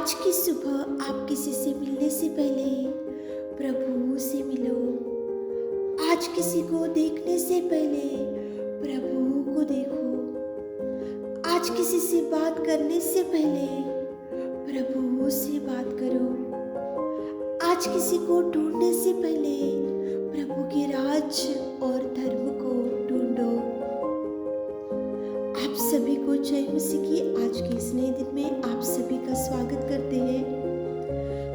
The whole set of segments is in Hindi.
आज की सुबह आप किसी से मिलने से पहले प्रभु से मिलो। आज किसी को देखने से पहले प्रभु को देखो। आज किसी से बात करने से पहले प्रभु से बात करो। आज किसी को ढूंढने से पहले प्रभु के राज और धर्म को ढूंढो। आप सभी को जय मसीह की आज के इस नए दिन में आप सभी का स्वागत करते हैं।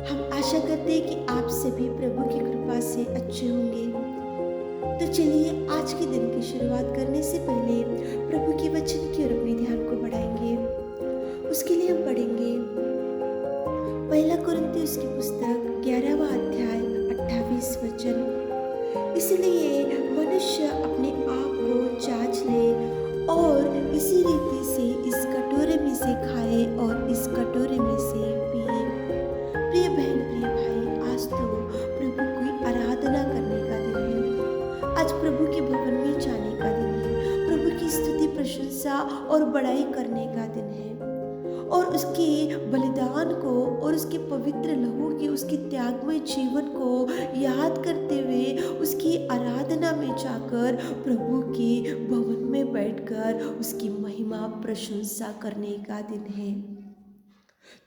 हम आशा करते हैं कि आप सभी प्रभु की कृपा से अच्छे होंगे। तो चलिए आज के दिन की शुरुआत करने से पहले प्रभु के वचन की ओर अपने ध्यान को बढ़ाएंगे। उसके लिए हम पढ़ेंगे पहला कुरिन्थियों की पुस्तक 11वां अध्याय 28 वचन। इसलिए मनुष्य अपने आप को जांच ले और इसी रीति से इस कटोरे में से खाए और इस कटोरे में से पिए। प्रिय बहन प्रिय भाई, आज तो प्रभु की आराधना करने का दिन है। आज प्रभु के भवन में जाने का दिन है। प्रभु की स्तुति प्रशंसा और बड़ाई करने का दिन है और उसके बलिदान को और उसके पवित्र लहू के उसके त्यागमय जीवन को याद करते हुए उसकी आराधना में जाकर प्रभु के भवन में बैठकर उसकी महिमा प्रशंसा करने का दिन है।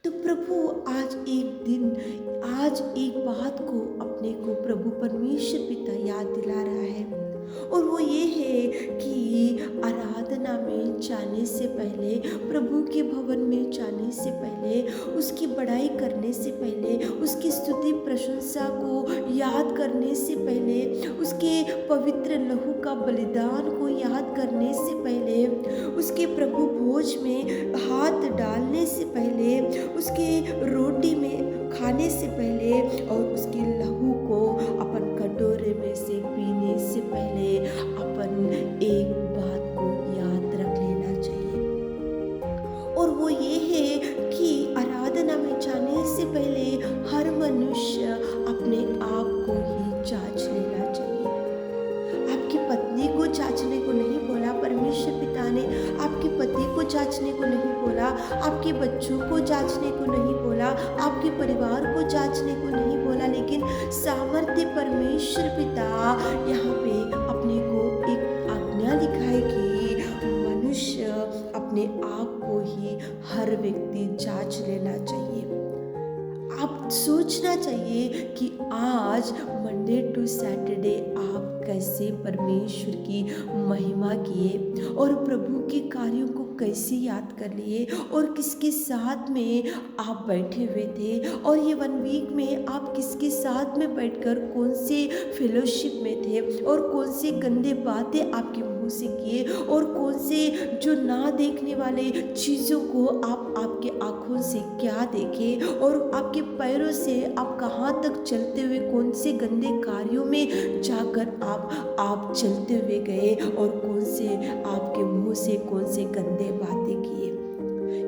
तो प्रभु आज एक बात को अपने को प्रभु परमेश्वर पिता याद दिला रहा है और वो ये है कि आराधना में जाने से पहले, प्रभु के भवन में जाने से पहले, उसकी बड़ाई करने से पहले, उसकी स्तुति प्रशंसा को याद करने से पहले, उसके पवित्र लहू का बलिदान को याद करने से पहले, उसके प्रभु भोज में हाथ डालने से पहले, उसके रोटी में खाने से पहले और उसके लहू को अपन कटोरे में से पीने से पहले अपन एक बात को याद रख लेना चाहिए और वो ये है कि आराधना में जाने से पहले हर मनुष्य अपने आप को ही जांच लेना चाहिए। आपकी पत्नी को जांचने को नहीं बोला परमेश्वर पिता ने, आपके पति को जांचने को नहीं बोला, आपके बच्चों को जांचने को नहीं बोला, आपके परिवार को जांचने को नहीं बोला, लेकिन सामर्थ्य परमेश्वर पिता यहाँ पे अपने को एक आज्ञा दिखाए कि मनुष्य अपने आप को ही हर व्यक्ति जांच लेना चाहिए। आप सोचना चाहिए कि आज मंडे टू सैटरडे आप कैसे परमेश्वर की महिमा किए और प्रभु के कार्यों को कैसे याद कर लिए और किसके साथ में आप बैठे हुए थे और ये 1 वीक में आप किसके साथ में बैठकर कौन से फेलोशिप में थे और कौन से गंदे बातें आपके मुंह से किए और कौन से जो ना देखने वाले चीज़ों को आप आपके आँखों से क्या देखे और आपके पैरों से आप कहाँ तक चलते हुए कौन से गंदे कार्यों में जाकर आप चलते हुए गए और कौन से आपके मुंह से कौन से गंदे बातें किए।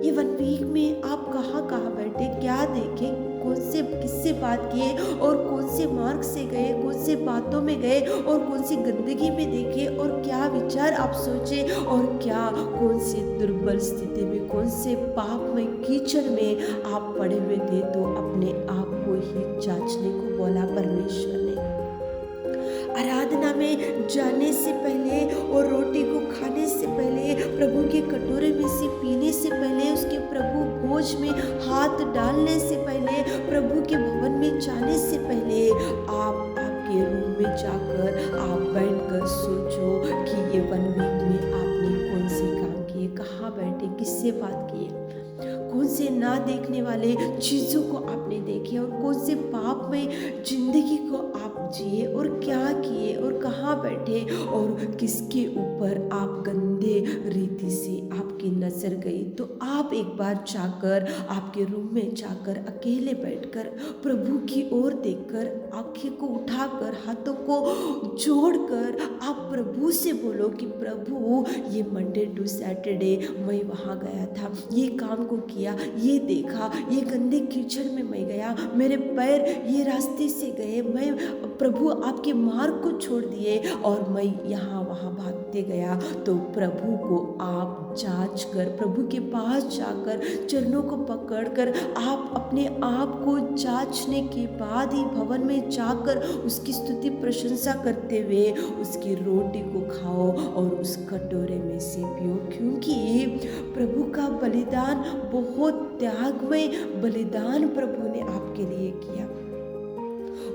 ये 1 वीक में आप कहाँ बैठे, क्या देखे, कौन से किससे बात किए और कौन से मार्ग से गए, कौन से बातों में गए और कौन सी गंदगी में देखे और क्या विचार आप सोचे और क्या कौन सी दुर्बल स्थिति में, कौन से पाप में कीचड़ में आप पड़े हुए थे। तो अपने आप को ही जांचने को बोला परमेश्वर ने। आराधना में जाने से पहले और रोटी को खाने से पहले, प्रभु के कटोरे में से पीने से पहले, उसके प्रभु भोज में हाथ डालने से पहले, प्रभु के भवन में जाने से पहले आपके रूम में जाकर आप बैठकर सोचो कि ये 1 वीक में आपने कौन से काम किए, कहाँ बैठे, किससे बात किए, कौन से ना देखने वाले चीज़ों को आपने देखे और कौन से पाप में जिंदगी को आप जिए और क्या किए और कहाँ बैठे और किसके ऊपर आप गंदे रीति से आपकी नज़र गई। तो आप एक बार जाकर आपके रूम में जाकर अकेले बैठकर प्रभु की ओर देखकर आँखें को उठाकर हाथों को जोड़कर आप प्रभु से बोलो कि प्रभु ये मंडे टू सैटरडे मैं वहाँ गया था, ये काम को किया, ये देखा, ये गंदे कीचड़ में मैं गया, मेरे पैर ये रास्ते से गए, मैं प्रभु आपके मार्ग को छोड़ दिए और मैं यहाँ वहाँ भागते गया, तो प्रभु को आप जांच कर, प्रभु के पास जाकर चरणों को पकड़कर आप अपने आप को जांचने के बाद ही भवन में जाकर उसकी स्तुति प्रशंसा करते हुए उसकी रोटी को खाओ और उस कटोरे में से पियो, क्योंकि प्रभु का बलिदान बहुत त्यागमय बलिदान प्रभु ने आपके लिए किया।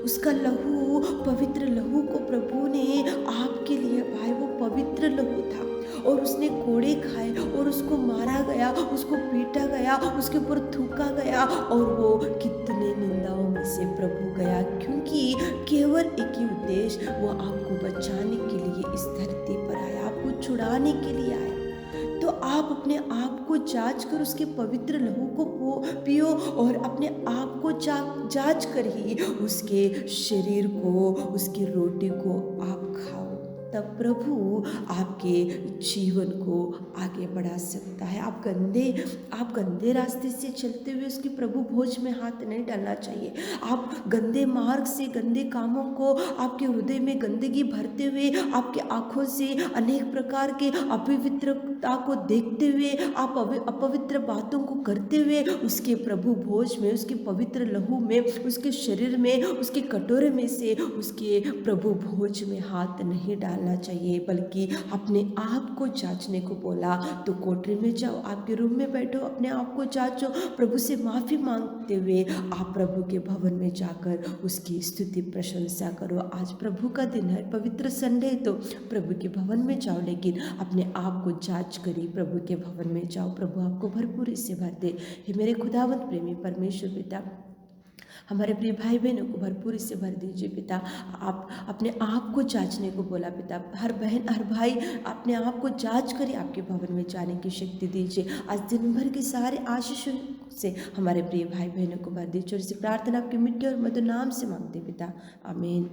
उसका लहू, पवित्र लहू को प्रभु ने आपके लिए भाई, वो पवित्र लहू था और उसने कोड़े खाए और उसको मारा गया, उसको पीटा गया, उसके ऊपर थूका गया और वो कितने निंदाओं में से प्रभु गया, क्योंकि केवल एक ही उद्देश्य, वो आपको बचाने के लिए इस धरती पर आया, आपको छुड़ाने के लिए आया। तो आप अपने आप को जांच कर उसके पवित्र लहू को पियो और अपने आप को जांच कर ही उसके शरीर को, उसकी रोटी को आप खाओ, तब प्रभु आपके जीवन को आगे बढ़ा सकता है। आप गंदे रास्ते से चलते हुए उसकी प्रभु भोज में हाथ नहीं डालना चाहिए। आप गंदे मार्ग से, गंदे कामों को, आपके हृदय में गंदगी भरते हुए, आपके आँखों से अनेक प्रकार के अपवित्रता को देखते हुए, आप अपवित्र बातों को करते हुए उसके प्रभु भोज में, उसके पवित्र लहू में, उसके शरीर में, उसके कटोरे में से उसके प्रभु भोज में हाथ नहीं डालना चाहिए, बल्कि अपने आप को जांचने को बोला। तो कोठरी में जाओ, आपके रूम में बैठो, अपने आप को जांचो, प्रभु से माफ़ी मांगते हुए आप प्रभु के भवन में जाकर उसकी स्तुति प्रशंसा करो। आज प्रभु का दिन है, पवित्र संडे, तो प्रभु के भवन में जाओ, लेकिन अपने आप को जांच करिए, प्रभु के भवन में जाओ, प्रभु आपको भरपूरी से भर दे। हे मेरे खुदावंत प्रेमी परमेश्वर पिता, हमारे प्रिय भाई बहनों को भरपूरी से भर दीजिए पिता। आप अपने आप को जांचने को बोला पिता, हर बहन हर भाई अपने आप को जांच करिए, आपके भवन में जाने की शक्ति दीजिए। आज दिन भर के सारे आशीषों से हमारे प्रिय भाई बहनों को भर दीजिए और इसी प्रार्थना आपके मिट्टी और मधुर नाम से मांगते पिता, आमीन।